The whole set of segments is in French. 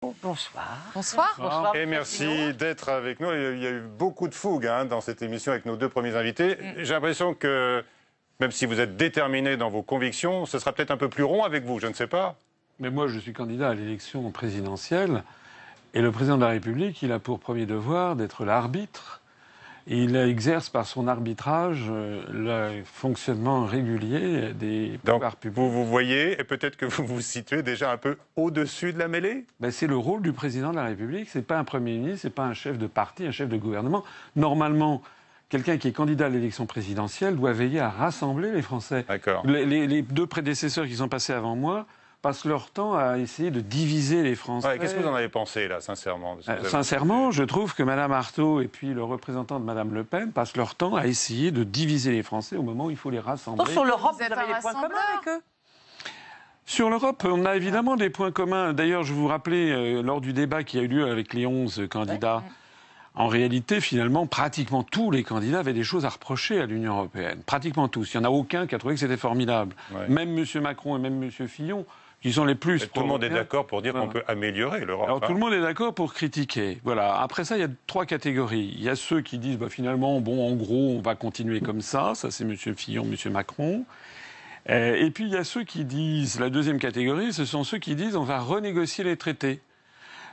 Bonsoir. Bonsoir. Bonsoir. Et merci d'être avec nous. Il y a eu beaucoup de fougue dans cette émission avec nos deux premiers invités. J'ai l'impression que, même si vous êtes déterminés dans vos convictions, ce sera peut-être un peu plus rond avec vous, je ne sais pas. Mais moi, je suis candidat à l'élection présidentielle. Et le président de la République, il a pour premier devoir d'être l'arbitre. Il exerce par son arbitrage le fonctionnement régulier des pouvoirs publics. Vous voyez, et peut-être que vous vous situez déjà un peu au-dessus de la mêlée. Ben, c'est le rôle du président de la République. C'est pas un Premier ministre, c'est pas un chef de parti, un chef de gouvernement. Normalement, quelqu'un qui est candidat à l'élection présidentielle doit veiller à rassembler les Français. D'accord. Les deux prédécesseurs qui sont passés avant moi passent leur temps à essayer de diviser les Français. Ouais, qu'est-ce que vous en avez pensé, là, sincèrement Sincèrement, je trouve que Mme Arthaud et puis le représentant de Mme Le Pen passent leur temps à essayer de diviser les Français au moment où il faut les rassembler. Sur l'Europe, vous êtes avez un des points communs avec eux? Sur l'Europe, on a évidemment des points communs. D'ailleurs, je vous rappelais, lors du débat qui a eu lieu avec les 11 candidats, en réalité, finalement, pratiquement tous les candidats avaient des choses à reprocher à l'Union européenne. Pratiquement tous. Il n'y en a aucun qui a trouvé que c'était formidable. Ouais. Même M. Macron et même M. Fillon, qui sont les plus... Tout le monde est d'accord pour dire qu'on peut améliorer l'Europe. Alors tout le monde est d'accord pour critiquer. Voilà. Après ça, il y a trois catégories. Il y a ceux qui disent, finalement, bon, en gros, on va continuer comme ça. Ça, c'est M. Fillon, M. Macron. Et puis, il y a ceux qui disent, la deuxième catégorie, ce sont ceux qui disent, on va renégocier les traités.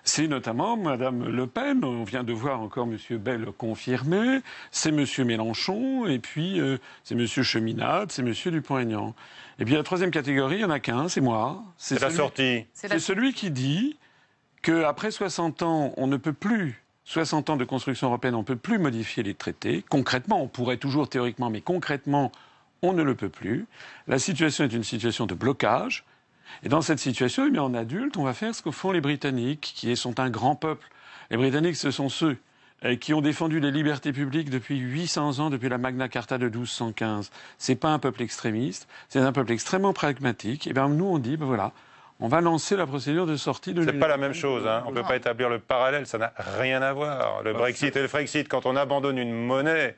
C'est notamment Mme Le Pen, on vient de voir encore M. Bell confirmer, c'est M. Mélenchon, et puis c'est M. Cheminade, c'est M. Dupont-Aignan. Et puis la troisième catégorie, il n'y en a qu'un, c'est moi. C'est la sortie. C'est celui qui dit qu'après 60 ans, on ne peut plus, 60 ans de construction européenne, on ne peut plus modifier les traités. Concrètement, on pourrait toujours théoriquement, mais concrètement, on ne le peut plus. La situation est une situation de blocage. Et dans cette situation, en adulte, on va faire ce que font les Britanniques, qui sont un grand peuple. Les Britanniques, ce sont ceux qui ont défendu les libertés publiques depuis 800 ans, depuis la Magna Carta de 1215. C'est pas un peuple extrémiste, c'est un peuple extrêmement pragmatique. Et bien nous, on dit, voilà, on va lancer la procédure de sortie de l'Union. C'est pas la même chose, On ne peut pas établir le parallèle, ça n'a rien à voir. Le Brexit et le Frexit, quand on abandonne une monnaie,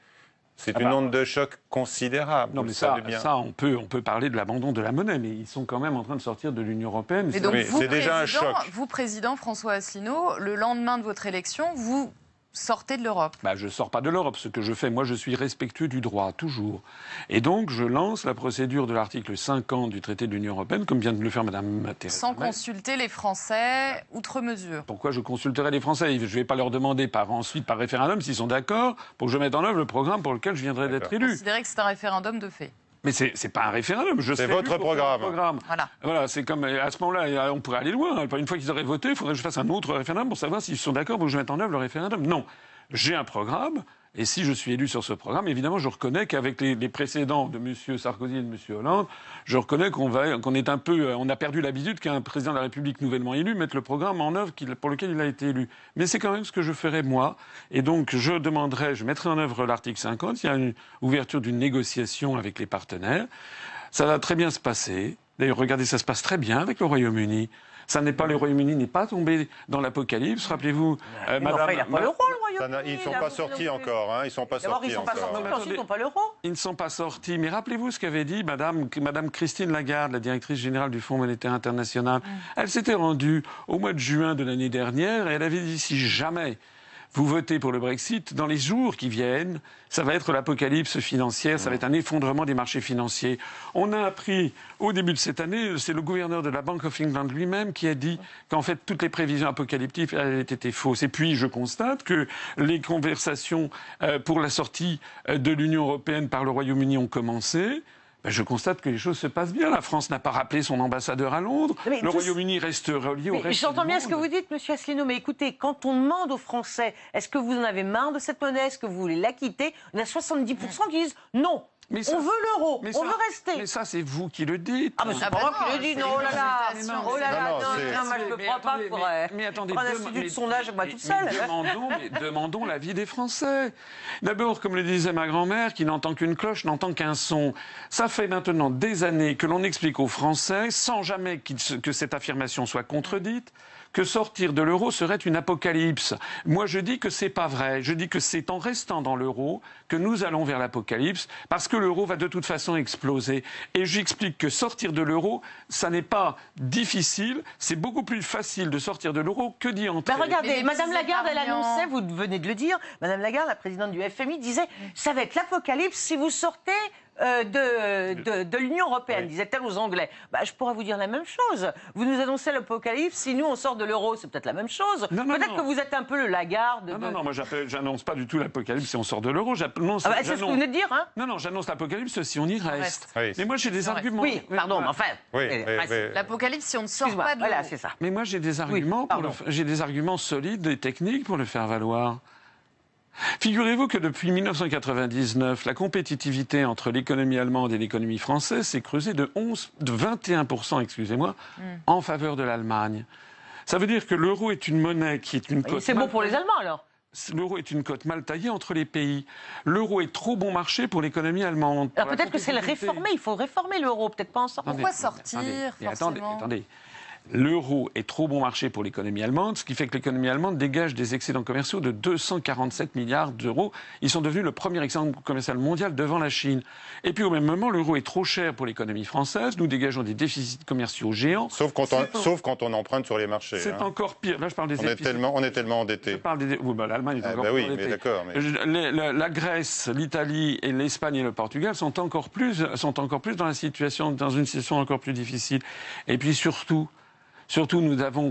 c'est une onde de choc considérable. Non, mais ça, on peut parler de l'abandon de la monnaie, mais ils sont quand même en train de sortir de l'Union européenne. Mais donc, c'est déjà un choc. Vous, président François Asselineau, le lendemain de votre élection, vous sortez de l'Europe. Je ne sors pas de l'Europe. Ce que je fais, moi, je suis respectueux du droit, toujours. Et donc, je lance la procédure de l'article 50 du traité de l'Union européenne, comme vient de le faire Mme Theresa May. Sans consulter les Français, outre mesure. Pourquoi je consulterai les Français? Je ne vais pas leur demander ensuite par référendum s'ils sont d'accord pour que je mette en œuvre le programme pour lequel je viendrai d'être élu. Vous considérez que c'est un référendum de fait? Mais c'est pas un référendum. C'est votre programme. Voilà, c'est comme à ce moment-là, on pourrait aller loin. Une fois qu'ils auraient voté, il faudrait que je fasse un autre référendum pour savoir s'ils sont d'accord pour que je mette en œuvre le référendum. Non, j'ai un programme. Et si je suis élu sur ce programme, évidemment, je reconnais qu'avec les précédents de M. Sarkozy et de M. Hollande, je reconnais qu'on est un peu, on a perdu l'habitude qu'un président de la République nouvellement élu mette le programme en œuvre pour lequel il a été élu. Mais c'est quand même ce que je ferai moi. Et donc, je mettrai en œuvre l'article 50. Il y a une ouverture d'une négociation avec les partenaires. Ça va très bien se passer. D'ailleurs, regardez, ça se passe très bien avec le Royaume-Uni. Le Royaume-Uni n'est pas tombé dans l'apocalypse. Rappelez-vous, Madame... il n'a pas l'euro, le Royaume-Uni. Ils ne sont pas sortis encore. Ils ne sont pas sortis encore. Ensuite, ils n'ont pas l'euro. Ils ne sont pas sortis. Mais rappelez-vous ce qu'avait dit Madame Christine Lagarde, la directrice générale du Fonds monétaire international. Elle s'était rendue au mois de juin de l'année dernière et elle avait dit si jamais vous votez pour le Brexit, dans les jours qui viennent, ça va être l'apocalypse financière, ça va être un effondrement des marchés financiers. On a appris au début de cette année, c'est le gouverneur de la Bank of England lui-même qui a dit qu'en fait toutes les prévisions apocalyptiques avaient été fausses. Et puis je constate que les conversations pour la sortie de l'Union européenne par le Royaume-Uni ont commencé. Je constate que les choses se passent bien. La France n'a pas rappelé son ambassadeur à Londres. Le Royaume-Uni reste relié au reste. J'entends bien ce que vous dites, M. Asselineau, mais écoutez, quand on demande aux Français, est-ce que vous en avez marre de cette monnaie, est-ce que vous voulez la quitter, il y en a 70% qui disent non. Mais ça, on veut l'euro, on veut rester. Mais ça, c'est vous qui le dites. Ah, mais c'est pas moi qui le dis, non, oh là là, non, moi je ne me prends pas pour un institut de sondage, moi toute seule. Demandons l'avis des Français. D'abord, comme le disait ma grand-mère, qui n'entend qu'une cloche, n'entend qu'un son. Ça fait maintenant des années que l'on explique aux Français, sans jamais que cette affirmation soit contredite, que sortir de l'euro serait une apocalypse. Moi, je dis que c'est pas vrai. Je dis que c'est en restant dans l'euro que nous allons vers l'apocalypse, parce que l'euro va de toute façon exploser. Et j'explique que sortir de l'euro, ça n'est pas difficile, c'est beaucoup plus facile de sortir de l'euro que d'y entrer. Ben regardez, Madame Lagarde, elle annonçait, vous venez de le dire, Madame Lagarde, la présidente du FMI, disait ça va être l'apocalypse si vous sortez de l'Union européenne, disait-elle aux Anglais. Bah, je pourrais vous dire la même chose. Vous nous annoncez l'apocalypse, si nous on sort de l'euro, c'est peut-être la même chose. Peut-être que vous êtes un peu le Lagarde. Non, moi j'annonce pas du tout l'apocalypse si on sort de l'euro. C'est ce que vous venez de dire, hein? Non, j'annonce l'apocalypse si on y reste. Oui. Mais moi j'ai des arguments. Oui, pardon, mais enfin. L'apocalypse, si on ne sort pas de l'euro. Voilà, c'est ça. Mais moi j'ai des arguments, j'ai des arguments solides et techniques pour le faire valoir. Figurez-vous que depuis 1999, la compétitivité entre l'économie allemande et l'économie française s'est creusée de 21%, excusez-moi, en faveur de l'Allemagne. Ça veut dire que l'euro est une monnaie qui est une cote. C'est bon pour les Allemands alors. L'euro est une cote mal taillée entre les pays. L'euro est trop bon marché pour l'économie allemande. Alors peut-être que c'est le réformer, il faut réformer l'euro, peut-être pas en sortir. Pourquoi sortir, forcément ? Attendez. L'euro est trop bon marché pour l'économie allemande, ce qui fait que l'économie allemande dégage des excédents commerciaux de 247 milliards d'euros. Ils sont devenus le premier excédent commercial mondial devant la Chine. Et puis au même moment, l'euro est trop cher pour l'économie française. Nous dégageons des déficits commerciaux géants. Sauf quand on emprunte sur les marchés. C'est encore pire. Là, je parle des déficits. On est tellement endettés. L'Allemagne est encore plus endettée. Mais d'accord. La Grèce, l'Italie, et l'Espagne et le Portugal sont encore plus dans une situation encore plus difficile. Et puis surtout,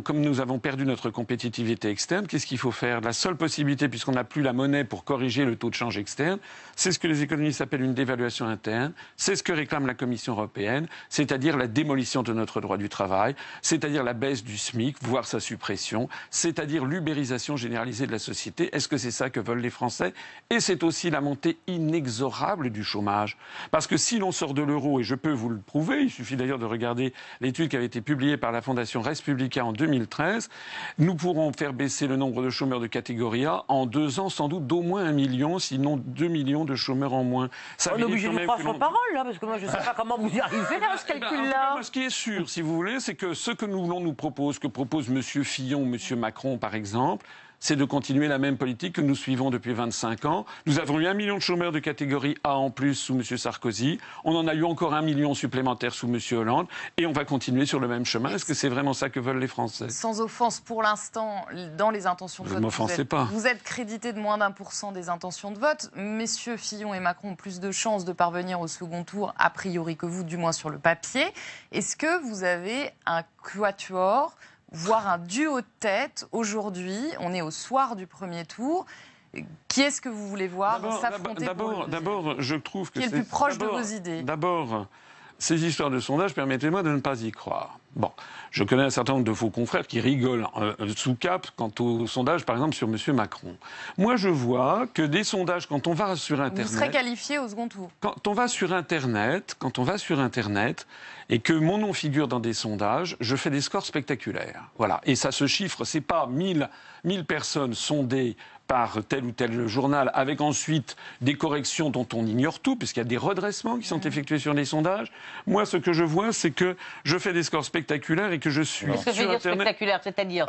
comme nous avons perdu notre compétitivité externe, qu'est-ce qu'il faut faire? La seule possibilité, puisqu'on n'a plus la monnaie pour corriger le taux de change externe, c'est ce que les économistes appellent une dévaluation interne. C'est ce que réclame la Commission européenne, c'est-à-dire la démolition de notre droit du travail, c'est-à-dire la baisse du SMIC, voire sa suppression, c'est-à-dire l'ubérisation généralisée de la société. Est-ce que c'est ça que veulent les Français? Et c'est aussi la montée inexorable du chômage. Parce que si l'on sort de l'euro, et je peux vous le prouver, il suffit d'ailleurs de regarder l'étude qui avait été publiée par la Fondation Respublica en 2013, nous pourrons faire baisser le nombre de chômeurs de catégorie A en 2 ans, sans doute d'au moins 1 million, sinon 2 millions de chômeurs en moins. Ça on est obligé de croire sur parole, là, parce que moi, je ne sais pas comment vous y arrivez à ce calcul-là. Ce qui est sûr, si vous voulez, c'est que ce que nous propose, que propose M. Fillon ou M. Macron, par exemple, c'est de continuer la même politique que nous suivons depuis 25 ans. Nous avons eu 1 million de chômeurs de catégorie A en plus sous M. Sarkozy. On en a eu encore 1 million supplémentaire sous M. Hollande. Et on va continuer sur le même chemin. Est-ce que c'est vraiment ça que veulent les Français? Sans offense, pour l'instant, dans les intentions de vote, vous êtes crédité de moins d'1% des intentions de vote. Messieurs Fillon et Macron ont plus de chances de parvenir au second tour, a priori, que vous, du moins sur le papier. Est-ce que vous avez un quatuor, voire un duo de tête aujourd'hui? On est au soir du premier tour. Qui est-ce que vous voulez voir s'affronter? D'abord, je trouve que qui est le plus proche de vos idées? D'abord, ces histoires de sondage, permettez-moi de ne pas y croire. Bon, je connais un certain nombre de vos confrères qui rigolent sous cap quant au sondage, par exemple, sur M. Macron. Moi, je vois que des sondages, quand on va sur Internet... Vous serez qualifié au second tour. Quand on va sur Internet, et que mon nom figure dans des sondages, je fais des scores spectaculaires. Voilà. Et ça se chiffre, c'est pas 1000 personnes sondées par tel ou tel journal, avec ensuite des corrections dont on ignore tout, puisqu'il y a des redressements qui sont effectués sur les sondages. Moi, ce que je vois, c'est que je fais des scores spectaculaires et que je suis sur Internet. Spectaculaire, c'est-à-dire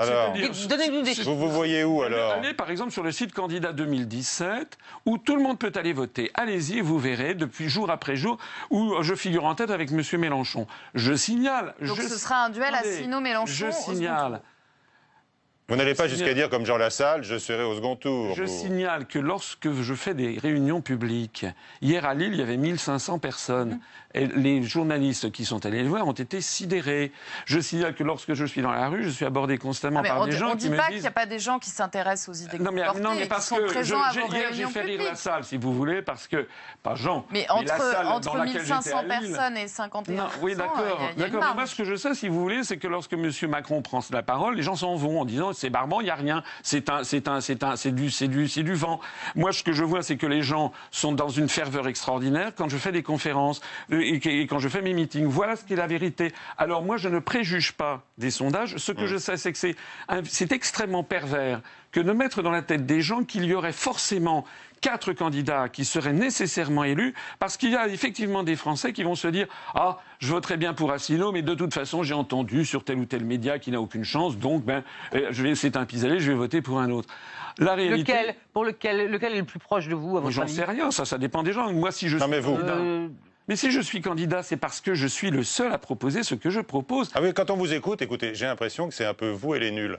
donnez-nous des chiffres. Vous voyez où, alors? Allez, par exemple, sur le site Candidat 2017, où tout le monde peut aller voter. Allez-y, vous verrez, depuis jour après jour, où je figure en tête avec M. Mélenchon. Je signale... Donc ce sera un duel Asselineau-Mélenchon. Je signale... Vous n'allez pas jusqu'à dire, comme Jean Lassalle, je serai au second tour. Je signale que lorsque je fais des réunions publiques, hier à Lille, il y avait 1500 personnes. Et les journalistes qui sont allés le voir ont été sidérés. Je signale que lorsque je suis dans la rue, je suis abordé constamment par des gens qui me disent... On ne dit pas qu'il n'y a pas des gens qui s'intéressent aux idées que vous portez, mais parce que hier, j'ai fait rire la salle, si vous voulez, parce que... Pas Jean, mais entre 1500 personnes et 51%, oui, d'accord. Mais moi, ce que je sais, si vous voulez, c'est que lorsque M. Macron prend la parole, les gens s'en vont en disant c'est barbant, il n'y a rien, c'est du vent. Moi, ce que je vois, c'est que les gens sont dans une ferveur extraordinaire quand je fais des conférences et quand je fais mes meetings. Voilà ce qui est la vérité. Alors moi, je ne préjuge pas des sondages. Ce que je sais, c'est que c'est extrêmement pervers que de mettre dans la tête des gens qu'il y aurait forcément 4 candidats qui seraient nécessairement élus, parce qu'il y a effectivement des Français qui vont se dire « Ah, je voterai bien pour Asselineau, mais de toute façon, j'ai entendu sur tel ou tel média qu'il n'a aucune chance, donc c'est un pis-aller, je vais voter pour un autre. » La réalité... Lequel est le plus proche de vous, à votre J'en avis? sais rien, ça dépend des gens. Moi, si je suis candidat... Mais si je suis candidat, c'est parce que je suis le seul à proposer ce que je propose. Ah oui, quand on vous écoute, écoutez, j'ai l'impression que c'est un peu vous et les nuls.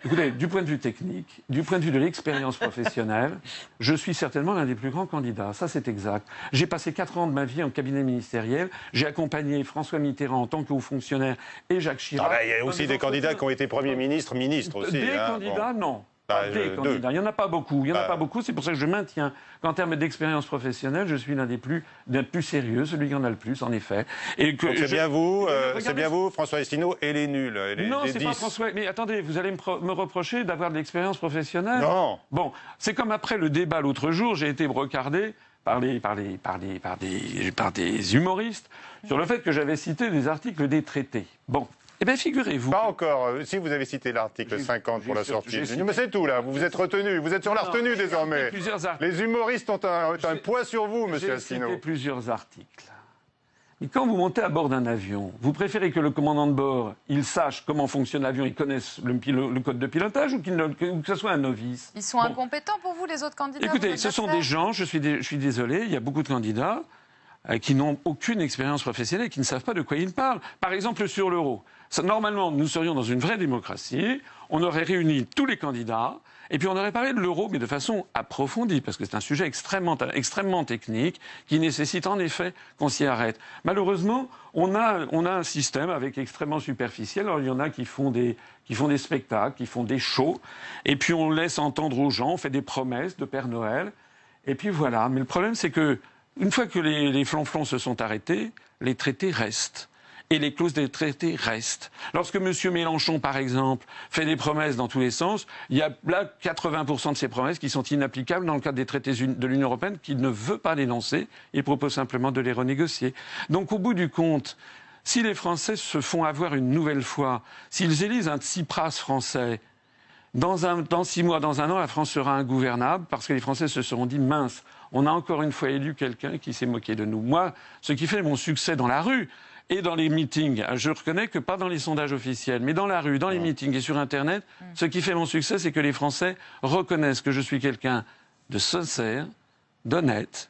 Écoutez, du point de vue technique, du point de vue de l'expérience professionnelle, je suis certainement l'un des plus grands candidats. Ça, c'est exact. J'ai passé 4 ans de ma vie en cabinet ministériel. J'ai accompagné François Mitterrand en tant que haut fonctionnaire et Jacques Chirac. Il y a aussi des candidats qui ont été premiers ministres aussi. Des candidats, non. Des candidats. Il n'y en a pas beaucoup. C'est pour ça que je maintiens qu'en termes d'expérience professionnelle, je suis l'un des plus sérieux, celui qui en a le plus, en effet. C'est bien vous, François Asselineau, et les nuls. Non, c'est pas François. Mais attendez, vous allez me reprocher d'avoir de l'expérience professionnelle? Non. Bon, c'est comme après le débat l'autre jour, j'ai été brocardé par des humoristes sur le fait que j'avais cité des articles des traités. Bon. Eh bien, figurez-vous... Pas encore. Si vous avez cité l'article 50 pour la sortie de l'Union, mais c'est tout, là. Vous vous êtes retenu. Vous êtes sur la retenue, désormais. Les humoristes ont un poids sur vous, monsieur Asselineau. J'ai cité plusieurs articles. Mais quand vous montez à bord d'un avion, vous préférez que le commandant de bord, il sache comment fonctionne l'avion, il connaisse le code de pilotage, ou que ce soit un novice? Ils sont incompétents pour vous, les autres candidats? Écoutez, ce sont des gens, je suis désolé, il y a beaucoup de candidats qui n'ont aucune expérience professionnelle, qui ne savent pas de quoi ils parlent. Par exemple, sur l'euro. Normalement, nous serions dans une vraie démocratie, on aurait réuni tous les candidats, et puis on aurait parlé de l'euro, mais de façon approfondie, parce que c'est un sujet extrêmement technique, qui nécessite en effet qu'on s'y arrête. Malheureusement, on a un système avec extrêmement superficiel. Alors il y en a qui font des spectacles, qui font des shows, et puis on laisse entendre aux gens, on fait des promesses de Père Noël, et puis voilà. Mais le problème, c'est que une fois que les flonflons se sont arrêtés, les traités restent. Et les clauses des traités restent. Lorsque M. Mélenchon, par exemple, fait des promesses dans tous les sens, il y a là 80% de ces promesses qui sont inapplicables dans le cadre des traités de l'Union européenne, qu'il ne veut pas dénoncer. Il propose simplement de les renégocier. Donc, au bout du compte, si les Français se font avoir une nouvelle fois, s'ils élisent un Tsipras français, dans 6 mois, dans 1 an, la France sera ingouvernable parce que les Français se seront dit « mince, on a encore une fois élu quelqu'un qui s'est moqué de nous ». Moi, ce qui fait mon succès dans la rue, et dans les meetings, je reconnais que pas dans les sondages officiels, mais dans la rue, dans les meetings et sur Internet, ce qui fait mon succès, c'est que les Français reconnaissent que je suis quelqu'un de sincère, d'honnête,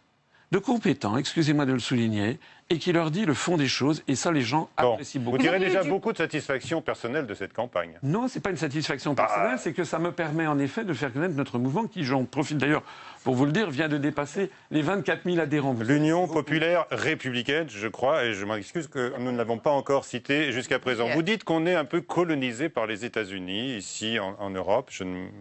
de compétent, excusez-moi de le souligner, et qui leur dit le fond des choses, et ça, les gens apprécient beaucoup. Vous tirez déjà beaucoup de satisfaction personnelle de cette campagne. Non, c'est pas une satisfaction personnelle, c'est que ça me permet en effet de faire connaître notre mouvement, qui, j'en profite d'ailleurs pour vous le dire, vient de dépasser les 24 000 adhérents. L'Union populaire républicaine, je crois, et je m'excuse que nous ne l'avons pas encore cité jusqu'à présent. Vous dites qu'on est un peu colonisé par les États-Unis, ici en Europe,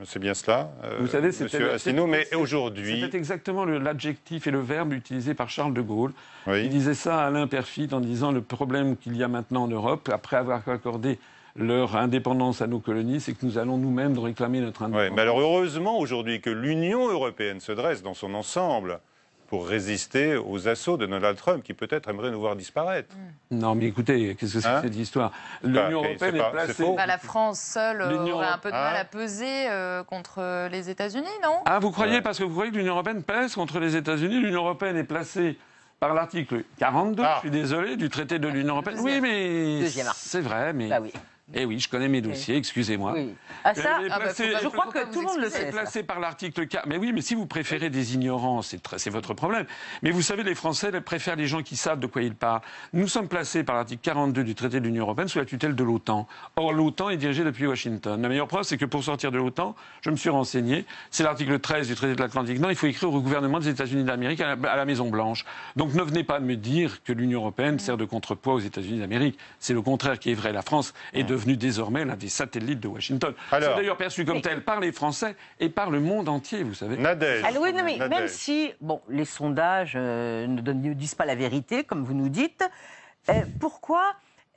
c'est bien cela, vous savez, monsieur Asselineau, mais aujourd'hui... C'était exactement l'adjectif et le verbe utilisé par Charles de Gaulle. Oui. Il disait ça à Alain Perfit en disant le problème qu'il y a maintenant en Europe, après avoir accordé leur indépendance à nos colonies, c'est que nous allons nous-mêmes réclamer notre indépendance. Oui, mais alors heureusement aujourd'hui que l'Union européenne se dresse dans son ensemble pour résister aux assauts de Donald Trump, qui peut-être aimerait nous voir disparaître. Non, mais écoutez, qu'est-ce que c'est que cette histoire? L'Union européenne est placée... la France seule aurait un peu de mal à peser contre les États-Unis, non? Ah, vous croyez, parce que vous croyez que l'Union européenne pèse contre les États-Unis? L'Union européenne est placée par l'article 42, je suis désolé, du traité de l'Union européenne. Oui, mais c'est vrai, mais... Bah oui. Eh oui, je connais mes dossiers, excusez-moi. Oui. Ah, ça, je crois que tout le monde le sait. Placé par l'article 4. Mais oui, mais si vous préférez des ignorants, c'est votre problème. Mais vous savez, les Français préfèrent les gens qui savent de quoi ils parlent. Nous sommes placés par l'article 42 du traité de l'Union européenne sous la tutelle de l'OTAN. Or, l'OTAN est dirigée depuis Washington. La meilleure preuve, c'est que pour sortir de l'OTAN, je me suis renseigné, c'est l'article 13 du traité de l'Atlantique Nord, il faut écrire au gouvernement des États-Unis d'Amérique à la Maison-Blanche. Donc ne venez pas de me dire que l'Union européenne sert de contrepoids aux États-Unis d'Amérique. C'est le contraire qui est vrai. La France est devenue désormais l'un des satellites de Washington. C'est d'ailleurs perçu comme tel par les Français et par le monde entier, vous savez. Nadège. Alors, oui, non, mais même si les sondages ne disent pas la vérité, comme vous nous dites, pourquoi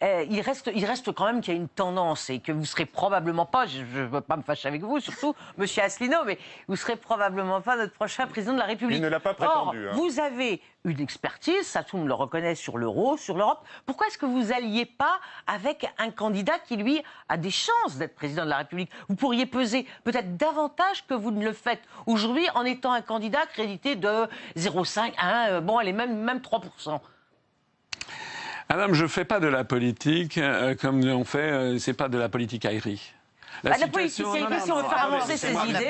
il reste quand même qu'il y a une tendance et que vous serez probablement pas, je ne veux pas me fâcher avec vous, surtout Monsieur Asselineau, mais vous serez probablement pas notre prochain président de la République. Il ne l'a pas prétendu. Or, vous avez une expertise, ça tout le monde le reconnaît, sur l'euro, sur l'Europe. Pourquoi est-ce que vous alliez pas avec un candidat qui, lui, a des chances d'être président de la République? Vous pourriez peser peut-être davantage que vous ne le faites aujourd'hui en étant un candidat crédité de 0,5 à 1, bon, allez, même 3%. Madame, je ne fais pas de la politique comme on fait, c'est pas de la politique aérie. La politique, c'est une question de faire avancer ses idées.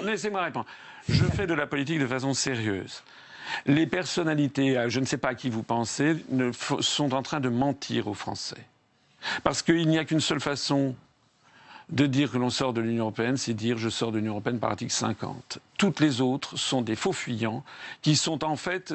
Laissez-moi répondre. Je fais de la politique de façon sérieuse. Les personnalités, je ne sais pas à qui vous pensez, sont en train de mentir aux Français. Parce qu'il n'y a qu'une seule façon de dire que l'on sort de l'Union européenne, c'est dire je sors de l'Union européenne par article 50. Toutes les autres sont des faux fuyants qui sont en fait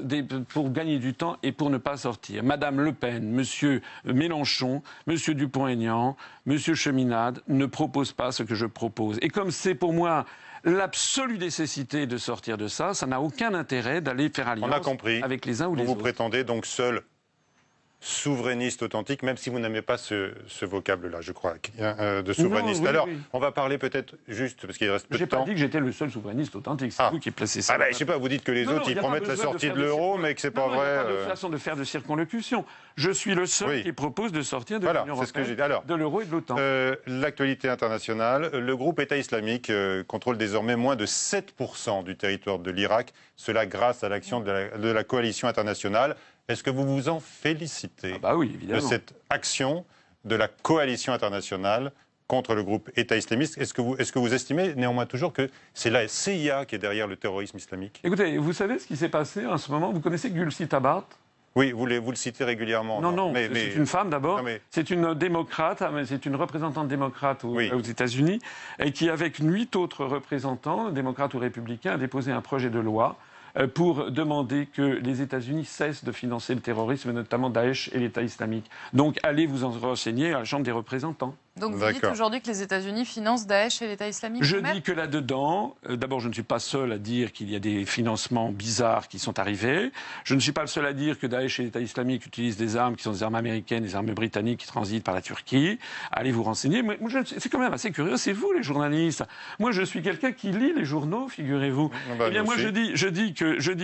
pour gagner du temps et pour ne pas sortir. Madame Le Pen, Monsieur Mélenchon, Monsieur Dupont-Aignan, Monsieur Cheminade ne proposent pas ce que je propose. Et comme c'est pour moi l'absolue nécessité de sortir de ça, ça n'a aucun intérêt d'aller faire alliance avec les uns ou les autres. Vous prétendez donc seul souverainiste authentique, même si vous n'aimez pas ce vocable-là, je crois, de souverainiste. Non, oui, alors, oui. on va parler peut-être juste, parce qu'il reste peu de temps. J'ai pas dit que j'étais le seul souverainiste authentique, c'est vous qui placez ça. Ah ben, je sais pas, vous dites que les autres, ils promettent la sortie de l'euro, mais que c'est pas vrai. Il n'y a pas de façon de faire de circonlocution. Je suis le seul qui propose de sortir de l'Union européenne, de l'euro et de l'OTAN. L'actualité internationale, le groupe État islamique contrôle désormais moins de 7% du territoire de l'Irak, cela grâce à l'action de la coalition internationale. Est-ce que vous vous en félicitez oui, évidemment, de cette action de la coalition internationale contre le groupe État islamiste? Est-ce que vous estimez néanmoins toujours que c'est la CIA qui est derrière le terrorisme islamique? Écoutez, vous savez ce qui s'est passé en ce moment? Vous connaissez Gulsi Tabat? Oui, vous le citez régulièrement. Non, c'est une femme d'abord. C'est une démocrate, c'est une représentante démocrate aux États-Unis, et qui, avec 8 autres représentants, démocrates ou républicains, a déposé un projet de loi pour demander que les États-Unis cessent de financer le terrorisme, notamment Daesh et l'État islamique. Donc allez vous en renseigner à la Chambre des représentants. Donc vous dites aujourd'hui que les États-Unis financent Daesh et l'État islamique? Je dis que là-dedans, d'abord je ne suis pas seul à dire qu'il y a des financements bizarres qui sont arrivés. Je ne suis pas le seul à dire que Daesh et l'État islamique utilisent des armes qui sont des armes américaines, des armes britanniques qui transitent par la Turquie. Allez vous renseigner. C'est quand même assez curieux, c'est vous les journalistes. Moi je suis quelqu'un qui lit les journaux, figurez-vous. Eh bien moi je dis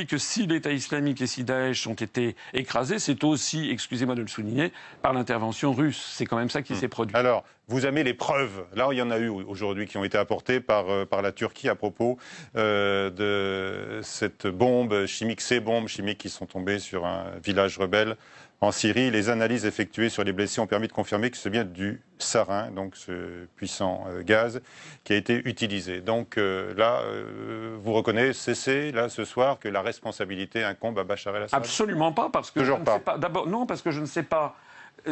que si l'État islamique et si Daesh ont été écrasés, c'est aussi, excusez-moi de le souligner, par l'intervention russe. C'est quand même ça qui s'est produit. Alors, vous avez les preuves. Là, il y en a eu aujourd'hui qui ont été apportées par la Turquie à propos de cette bombe chimique, ces bombes chimiques qui sont tombées sur un village rebelle en Syrie. Les analyses effectuées sur les blessés ont permis de confirmer que c'est bien du sarin, donc ce puissant gaz, qui a été utilisé. Donc là, vous reconnaissez, là, ce soir, que la responsabilité incombe à Bachar el-Assad? Absolument pas, parce que Toujours je ne sais pas. D'abord, non, parce que je ne sais pas.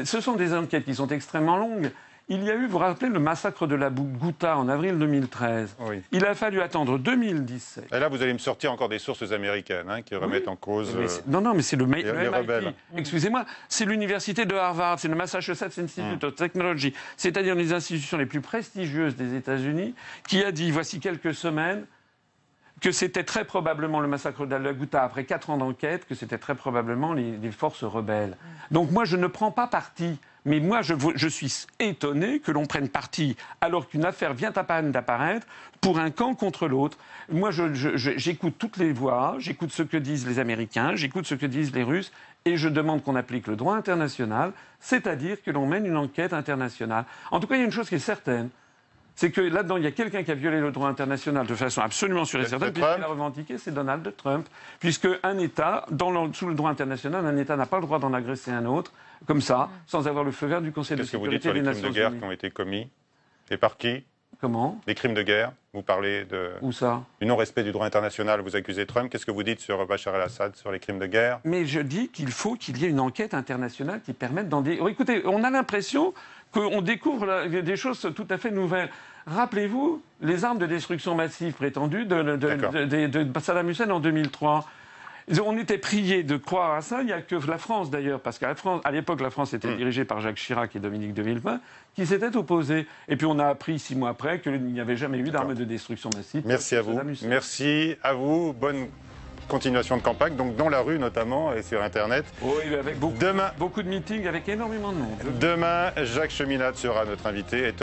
Ce sont des enquêtes qui sont extrêmement longues. Il y a eu, vous vous rappelez, le massacre de la Ghouta en avril 2013. Oui. Il a fallu attendre 2017. Et là, vous allez me sortir encore des sources américaines qui remettent en cause non, mais c'est le les rebelles. Excusez-moi, c'est l'université de Harvard, c'est le Massachusetts Institute of Technology, c'est-à-dire une des institutions les plus prestigieuses des États-Unis, qui a dit, voici quelques semaines, que c'était très probablement le massacre de la Ghouta, après 4 ans d'enquête, que c'était très probablement les forces rebelles. Donc moi, je ne prends pas parti. Mais moi, je suis étonné que l'on prenne parti alors qu'une affaire vient à peine d'apparaître pour un camp contre l'autre. Moi, j'écoute toutes les voix, j'écoute ce que disent les Américains, j'écoute ce que disent les Russes, et je demande qu'on applique le droit international, c'est-à-dire que l'on mène une enquête internationale. En tout cas, il y a une chose qui est certaine, c'est que là-dedans, il y a quelqu'un qui a violé le droit international de façon absolument sûre et certaine, puisqu'il l'a revendiqué, c'est Donald Trump. Puisque un État, sous le droit international, un État n'a pas le droit d'en agresser un autre, comme ça, sans avoir le feu vert du Conseil de sécurité des Nations Unies. Qu'est-ce que vous dites sur les crimes de guerre qui ont été commis? Et par qui? Comment? Les crimes de guerre, vous parlez Où ça? du non-respect du droit international, vous accusez Trump. Qu'est-ce que vous dites sur Bachar el-Assad, sur les crimes de guerre? Mais je dis qu'il faut qu'il y ait une enquête internationale qui permette d'en... Écoutez, on a l'impression qu'on découvre des choses tout à fait nouvelles. Rappelez-vous les armes de destruction massive prétendues de Saddam Hussein en 2003. On était priés de croire à ça. Il n'y a que la France, d'ailleurs, parce qu'à l'époque, la France était dirigée par Jacques Chirac et Dominique de Villepin, qui s'étaient opposés. Et puis on a appris 6 mois après qu'il n'y avait jamais eu d'armes de destruction massive. Merci à vous. Merci à vous. Bonne continuation de campagne, donc dans la rue notamment et sur Internet. Oui, avec beaucoup de meetings, avec énormément de monde. Demain, Jacques Cheminade sera notre invité.